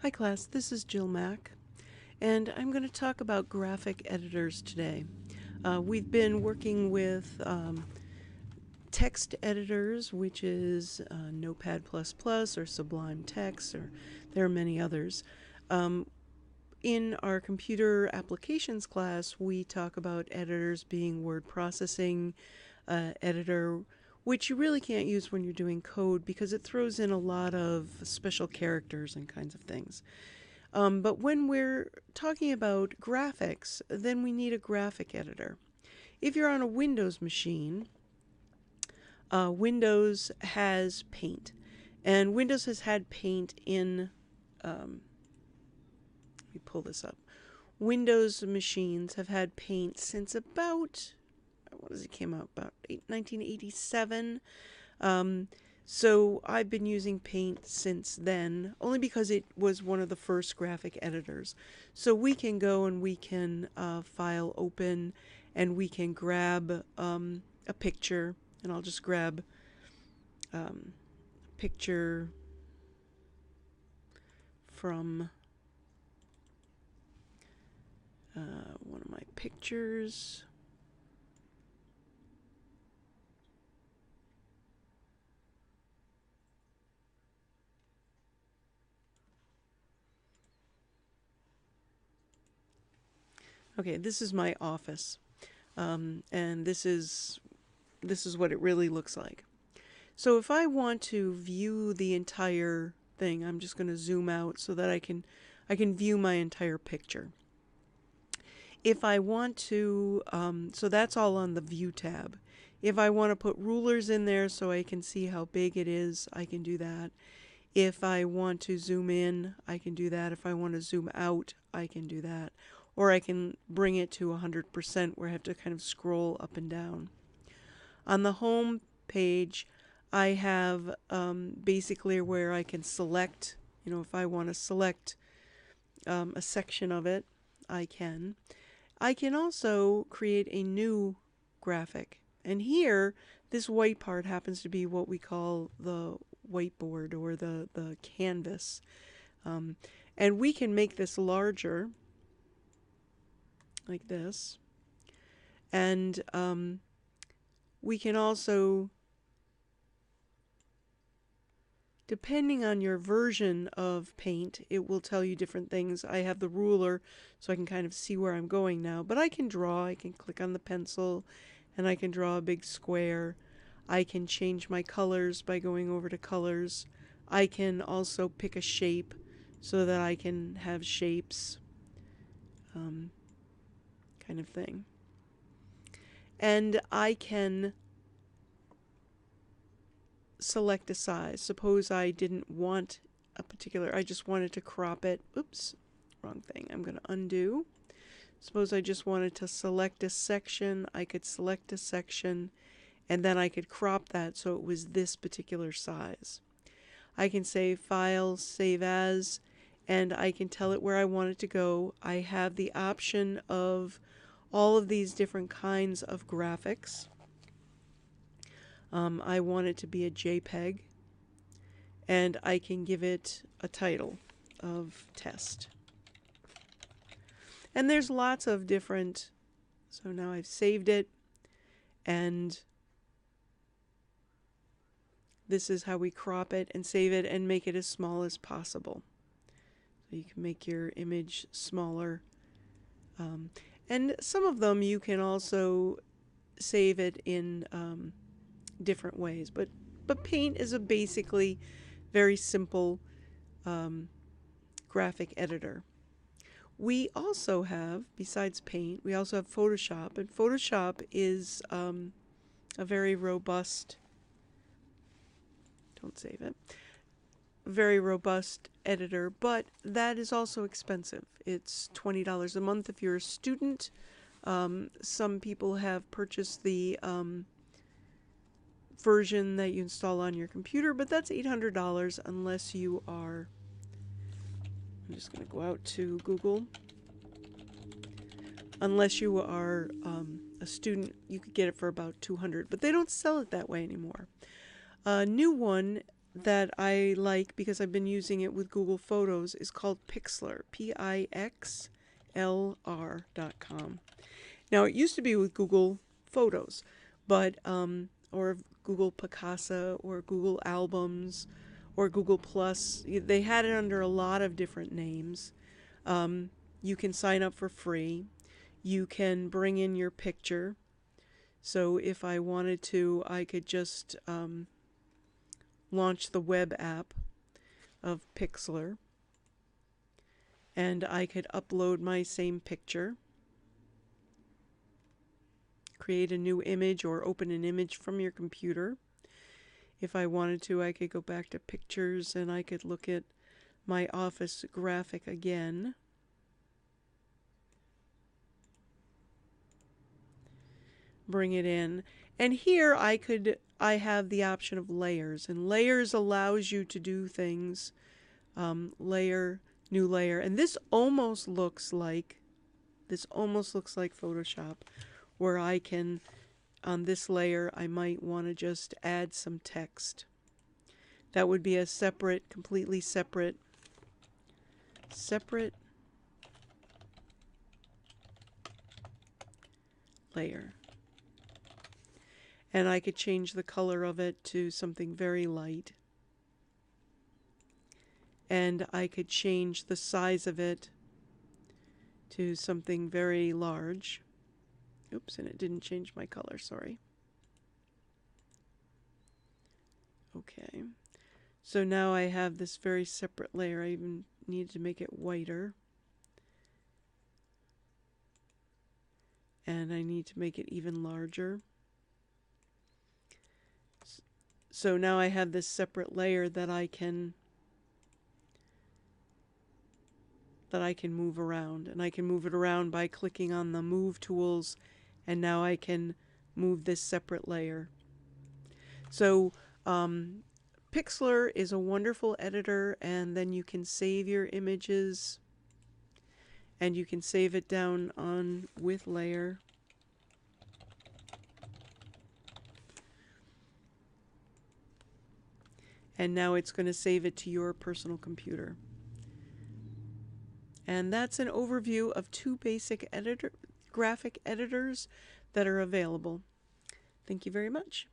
Hi class, this is JilMac, and I'm going to talk about graphic editors today. We've been working with text editors, which is Notepad++ or Sublime Text, or there are many others. In our computer applications class, we talk about editors being word processing editor, which you really can't use when you're doing code because it throws in a lot of special characters and kinds of things. But when we're talking about graphics, then we need a graphic editor. If you're on a Windows machine, Windows has Paint. And Windows has had Paint in, let me pull this up. Windows machines have had Paint since about, what does it came out, about 1987. So I've been using Paint since then, only because it was one of the first graphic editors. So we can go and we can file open, and we can grab a picture, and I'll just grab a picture from one of my pictures. Okay, this is my office, and this is what it really looks like. So if I want to view the entire thing, I'm just going to zoom out so that I can view my entire picture. If I want to, so that's all on the View tab. If I want to put rulers in there so I can see how big it is, I can do that. If I want to zoom in, I can do that. If I want to zoom out, I can do that. Or I can bring it to 100% where I have to kind of scroll up and down. On the home page, I have basically where I can select, if I want to select a section of it, I can. I can also create a new graphic. And here, this white part happens to be what we call the whiteboard or the canvas. And we can make this larger, like this. And we can also, depending on your version of Paint, it will tell you different things. I have the ruler so I can kind of see where I'm going now, but I can draw. I can click on the pencil and I can draw a big square. I can change my colors by going over to colors. I can also pick a shape so that I can have shapes, kind of thing. And I can select a size. Suppose I didn't want a particular, I just wanted to crop it. Oops, wrong thing. I'm going to undo. Suppose I just wanted to select a section. I could select a section and then I could crop that so it was this particular size. I can say File, Save As, and I can tell it where I want it to go. I have the option of all of these different kinds of graphics. I want it to be a JPEG, and I can give it a title of test. And there's lots of different, so now I've saved it, and this is how we crop it and save it and make it as small as possible. So you can make your image smaller. And some of them you can also save it in different ways. But Paint is a basically very simple graphic editor. We also have, besides Paint, we also have Photoshop. And Photoshop is a very robust, don't save it, very robust editor, but that is also expensive. It's $20 a month if you're a student. Some people have purchased the version that you install on your computer, but that's $800 unless you are, I'm just going to go out to Google. Unless you are a student, you could get it for about $200, but they don't sell it that way anymore. A new one that I like because I've been using it with Google Photos is called Pixler, Pixlr.com. Now, it used to be with Google Photos, but or Google Picasa or Google Albums or Google Plus. They had it under a lot of different names. You can sign up for free. You can bring in your picture. So if I wanted to, I could just launch the web app of Pixlr, and I could upload my same picture, create a new image, or open an image from your computer. If I wanted to, I could go back to pictures and I could look at my office graphic again. Bring it in. And here I have the option of layers, and layers allows you to do things, layer, new layer. And this almost looks like Photoshop, where I can, on this layer, I might want to just add some text. That would be a separate, completely separate layer. And I could change the color of it to something very light. And I could change the size of it to something very large. Oops, and it didn't change my color, sorry. Okay. So now I have this very separate layer. I even needed to make it whiter. And I need to make it even larger. So now I have this separate layer that I can move around. And I can move it around by clicking on the move tools, and now I can move this separate layer. So Pixlr is a wonderful editor, and then you can save your images, and you can save it down on with layer. And now it's going to save it to your personal computer. And that's an overview of 2 basic graphic editors that are available. Thank you very much.